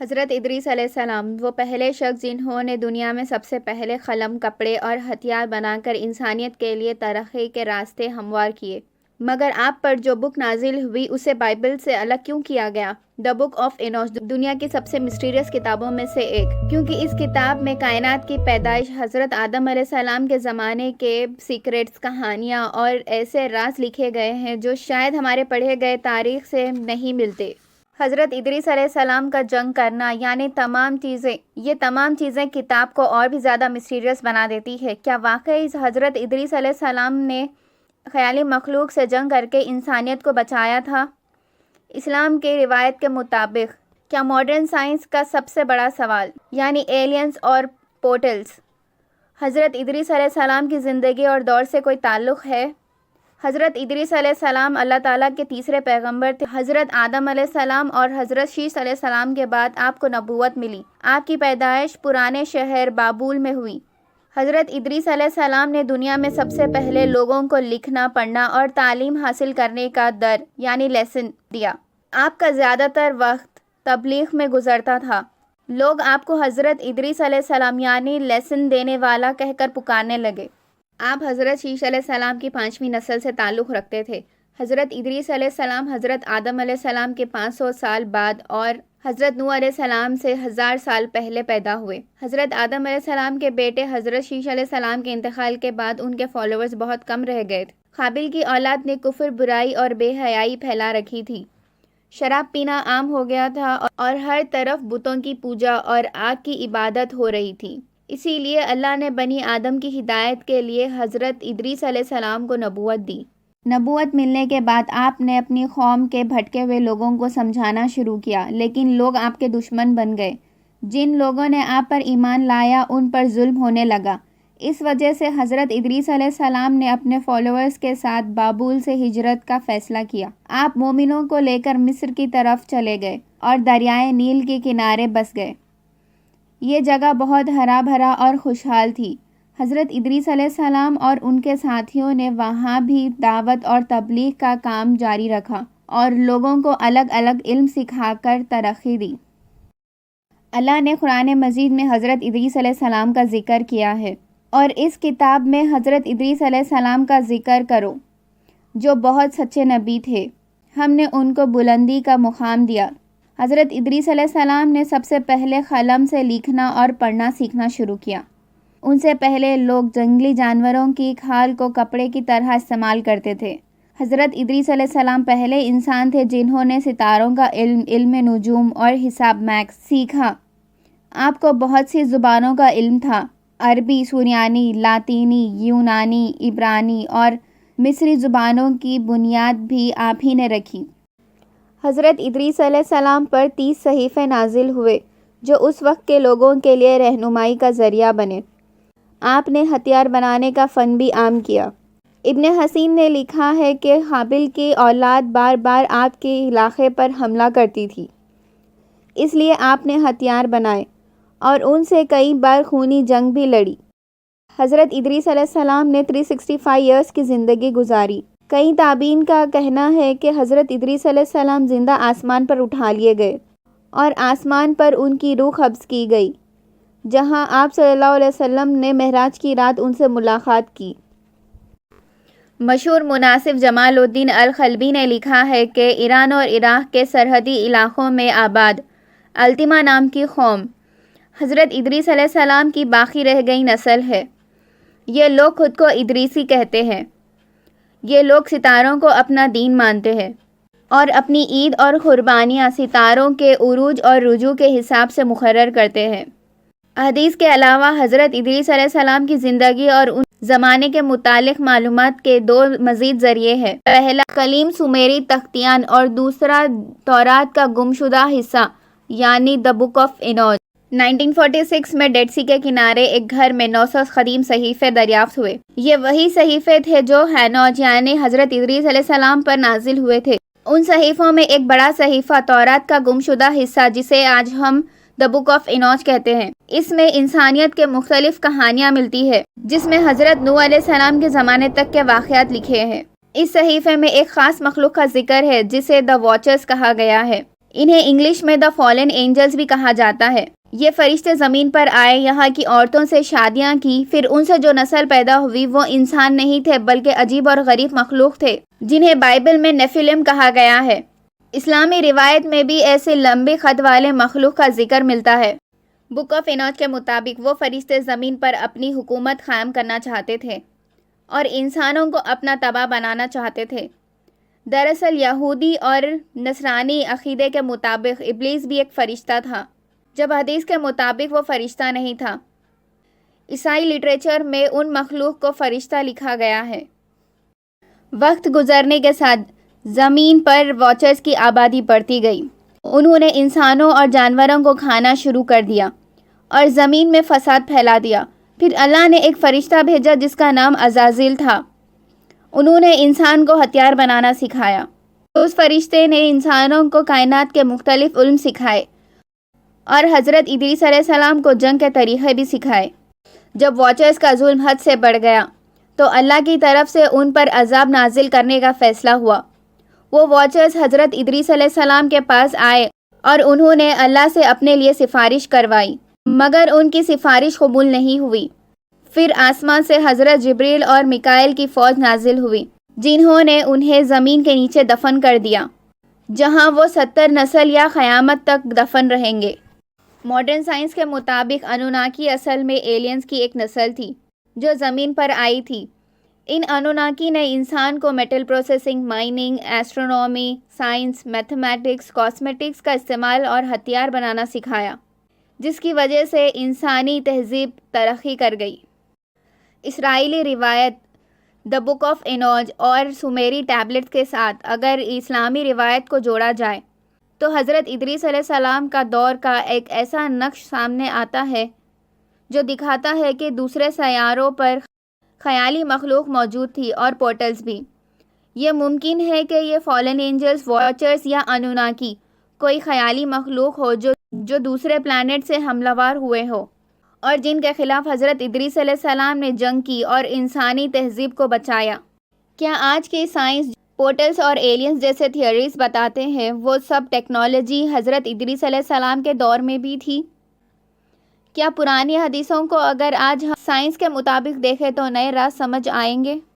حضرت ادریس علیہ السلام وہ پہلے شخص جنہوں نے دنیا میں سب سے پہلے قلم، کپڑے اور ہتھیار بنا کر انسانیت کے لیے ترقی کے راستے ہموار کیے۔ مگر آپ پر جو بک نازل ہوئی اسے بائبل سے الگ کیوں کیا گیا؟ دا بک آف اینوش دنیا کی سب سے مسٹیریس کتابوں میں سے ایک، کیونکہ اس کتاب میں کائنات کی پیدائش، حضرت آدم علیہ السلام کے زمانے کے سیکریٹس، کہانیاں اور ایسے راز لکھے گئے ہیں جو شاید ہمارے پڑھے گئے تاریخ سے نہیں ملتے۔ حضرت ادریس علیہ السلام کا جنگ کرنا، یعنی یہ تمام چیزیں کتاب کو اور بھی زیادہ مسٹیریس بنا دیتی ہے۔ کیا واقعی حضرت ادریس علیہ السلام نے خیالی مخلوق سے جنگ کر کے انسانیت کو بچایا تھا؟ اسلام کی روایت کے مطابق کیا ماڈرن سائنس کا سب سے بڑا سوال، یعنی ایلینز اور پورٹلز، حضرت ادریس علیہ السلام کی زندگی اور دور سے کوئی تعلق ہے؟ حضرت ادریس علیہ السلام اللہ تعالیٰ کے تیسرے پیغمبر تھے۔ حضرت آدم علیہ السلام اور حضرت شیش علیہ السلام کے بعد آپ کو نبوت ملی۔ آپ کی پیدائش پرانے شہر بابل میں ہوئی۔ حضرت ادریس علیہ السلام نے دنیا میں سب سے پہلے لوگوں کو لکھنا، پڑھنا اور تعلیم حاصل کرنے کا یعنی لیسن دیا۔ آپ کا زیادہ تر وقت تبلیغ میں گزرتا تھا۔ لوگ آپ کو حضرت ادریس علیہ السلام یعنی لیسن دینے والا کہہ کر پکارنے لگے۔ آپ حضرت شیش علیہ السلام کی 5ویں نسل سے تعلق رکھتے تھے۔ حضرت ادریس علیہ السلام حضرت آدم علیہ السلام کے 500 سال بعد اور حضرت نوح علیہ السلام سے 1000 سال پہلے پیدا ہوئے۔ حضرت آدم علیہ السلام کے بیٹے حضرت شیش علیہ السلام کے انتقال کے بعد ان کے فالوورز بہت کم رہ گئے تھے۔ قابل کی اولاد نے کفر، برائی اور بے حیائی پھیلا رکھی تھی۔ شراب پینا عام ہو گیا تھا اور ہر طرف بتوں کی پوجا اور آگ کی عبادت ہو رہی تھی۔ اسی لیے اللہ نے بنی آدم کی ہدایت کے لیے حضرت ادریس علیہ السلام کو نبوت دی۔ نبوت ملنے کے بعد آپ نے اپنی قوم کے بھٹکے ہوئے لوگوں کو سمجھانا شروع کیا، لیکن لوگ آپ کے دشمن بن گئے۔ جن لوگوں نے آپ پر ایمان لایا ان پر ظلم ہونے لگا۔ اس وجہ سے حضرت ادریس علیہ السلام نے اپنے فالوورز کے ساتھ بابل سے ہجرت کا فیصلہ کیا۔ آپ مومنوں کو لے کر مصر کی طرف چلے گئے اور دریائے نیل کے کنارے بس گئے۔ یہ جگہ بہت ہرا بھرا اور خوشحال تھی۔ حضرت ادریس علیہ السلام اور ان کے ساتھیوں نے وہاں بھی دعوت اور تبلیغ کا کام جاری رکھا اور لوگوں کو الگ الگ علم سکھا کر ترقی دی۔ اللہ نے قرآن مجید میں حضرت ادریس علیہ السلام کا ذکر کیا ہے، اور اس کتاب میں حضرت ادریس علیہ السلام کا ذکر کرو جو بہت سچے نبی تھے، ہم نے ان کو بلندی کا مقام دیا۔ حضرت ادریس علیہ السلام نے سب سے پہلے قلم سے لکھنا اور پڑھنا سیکھنا شروع کیا۔ ان سے پہلے لوگ جنگلی جانوروں کی کھال کو کپڑے کی طرح استعمال کرتے تھے۔ حضرت ادریس علیہ السلام پہلے انسان تھے جنہوں نے ستاروں کا علم نجوم اور حساب میکس سیکھا۔ آپ کو بہت سی زبانوں کا علم تھا۔ عربی، سریانی، لاطینی، یونانی، عبرانی اور مصری زبانوں کی بنیاد بھی آپ ہی نے رکھی۔ حضرت ادریس علیہ السلام پر 30 صحیفے نازل ہوئے جو اس وقت کے لوگوں کے لیے رہنمائی کا ذریعہ بنے۔ آپ نے ہتھیار بنانے کا فن بھی عام کیا۔ ابن حسین نے لکھا ہے کہ قابل کی اولاد بار بار آپ کے علاقے پر حملہ کرتی تھی، اس لیے آپ نے ہتھیار بنائے اور ان سے کئی بار خونی جنگ بھی لڑی۔ حضرت ادریس علیہ السلام نے 365 ایئرز کی زندگی گزاری۔ کئی تابعین کا کہنا ہے کہ حضرت ادریس علیہ السلام زندہ آسمان پر اٹھا لیے گئے اور آسمان پر ان کی روح قبض کی گئی، جہاں آپ صلی اللہ علیہ وسلم نے معراج کی رات ان سے ملاقات کی۔ مشہور مناصف جمال الدین القلبی نے لکھا ہے کہ ایران اور عراق کے سرحدی علاقوں میں آباد التما نام کی قوم حضرت ادریس علیہ السلام کی باقی رہ گئی نسل ہے۔ یہ لوگ خود کو ادریسی کہتے ہیں۔ یہ لوگ ستاروں کو اپنا دین مانتے ہیں اور اپنی عید اور قربانیاں ستاروں کے عروج اور رجوع کے حساب سے مقرر کرتے ہیں۔ حدیث کے علاوہ حضرت ادریس علیہ السلام کی زندگی اور ان زمانے کے متعلق معلومات کے 2 مزید ذریعے ہیں۔ پہلا قدیم سومیری تختیان اور دوسرا تورات کا گمشدہ حصہ یعنی دا بک آف اینوش۔ 1946 میں ڈیڈ سی کے کنارے ایک گھر میں 900 قدیم صحیفے دریافت ہوئے۔ یہ وہی صحیفے تھے جو ہینوش یعنی حضرت ادریس علیہ السلام پر نازل ہوئے تھے۔ ان صحیفوں میں ایک بڑا صحیفہ تورات کا گمشدہ حصہ جسے آج ہم دا بک آف اینوش کہتے ہیں، اس میں انسانیت کے مختلف کہانیاں ملتی ہے جس میں حضرت نوح علیہ السلام کے زمانے تک کے واقعات لکھے ہیں۔ اس صحیفے میں ایک خاص مخلوق کا ذکر ہے جسے دا واچرز کہا گیا ہے۔ انہیں انگلش میں دا فالن اینجلز بھی کہا جاتا ہے۔ یہ فرشتے زمین پر آئے، یہاں کی عورتوں سے شادیاں کی، پھر ان سے جو نسل پیدا ہوئی وہ انسان نہیں تھے بلکہ عجیب اور غریب مخلوق تھے جنہیں بائبل میں نیفیلم کہا گیا ہے۔ اسلامی روایت میں بھی ایسے لمبے قد والے مخلوق کا ذکر ملتا ہے۔ بک آف اینوچ کے مطابق وہ فرشتے زمین پر اپنی حکومت قائم کرنا چاہتے تھے اور انسانوں کو اپنا تبع بنانا چاہتے تھے۔ دراصل یہودی اور نصرانی عقیدے کے مطابق ابلیس بھی ایک فرشتہ تھا، جب حدیث کے مطابق وہ فرشتہ نہیں تھا۔ عیسائی لٹریچر میں ان مخلوق کو فرشتہ لکھا گیا ہے۔ وقت گزرنے کے ساتھ زمین پر واچرز کی آبادی بڑھتی گئی۔ انہوں نے انسانوں اور جانوروں کو کھانا شروع کر دیا اور زمین میں فساد پھیلا دیا۔ پھر اللہ نے ایک فرشتہ بھیجا جس کا نام عزازیل تھا۔ انہوں نے انسان کو ہتھیار بنانا سکھایا۔ اس فرشتے نے انسانوں کو کائنات کے مختلف علم سکھائے اور حضرت ادریس علیہ السلام کو جنگ کے طریقے بھی سکھائے۔ جب واچرز کا ظلم حد سے بڑھ گیا تو اللہ کی طرف سے ان پر عذاب نازل کرنے کا فیصلہ ہوا۔ وہ واچرز حضرت ادریس علیہ السلام کے پاس آئے اور انہوں نے اللہ سے اپنے لیے سفارش کروائی، مگر ان کی سفارش قبول نہیں ہوئی۔ پھر آسمان سے حضرت جبریل اور میکائیل کی فوج نازل ہوئی، جنہوں نے انہیں زمین کے نیچے دفن کر دیا، جہاں وہ 70 نسل یا قیامت تک دفن رہیں گے۔ ماڈرن سائنس کے مطابق انوناکی اصل میں ایلینز کی ایک نسل تھی جو زمین پر آئی تھی۔ ان انوناکی نے انسان کو metal processing, mining, astronomy, science, mathematics, cosmetics کا استعمال اور ہتھیار بنانا سکھایا، جس کی وجہ سے انسانی تہذیب ترقی کر گئی۔ اسرائیلی روایت دا بک آف اینوج اور سومیری ٹیبلٹ کے ساتھ اگر اسلامی روایت کو جوڑا جائے تو حضرت ادریس علیہ السلام کا دور کا ایک ایسا نقش سامنے آتا ہے جو دکھاتا ہے کہ دوسرے سیاروں پر خیالی مخلوق موجود تھی اور پورٹلز بھی۔ یہ ممکن ہے کہ یہ فالن اینجلز، واچرز یا انوناکی کوئی خیالی مخلوق ہو جو دوسرے پلانٹ سے حملہ ور ہوئے ہو اور جن کے خلاف حضرت ادریس علیہ السلام نے جنگ کی اور انسانی تہذیب کو بچایا۔ کیا آج کی سائنس پورٹلز اور ایلینز جیسے تھیوریز بتاتے ہیں وہ سب ٹیکنالوجی حضرت ادریس علیہ السلام کے دور میں بھی تھی؟ کیا پرانی حدیثوں کو اگر آج ہم سائنس کے مطابق دیکھیں تو نئے راز سمجھ آئیں گے؟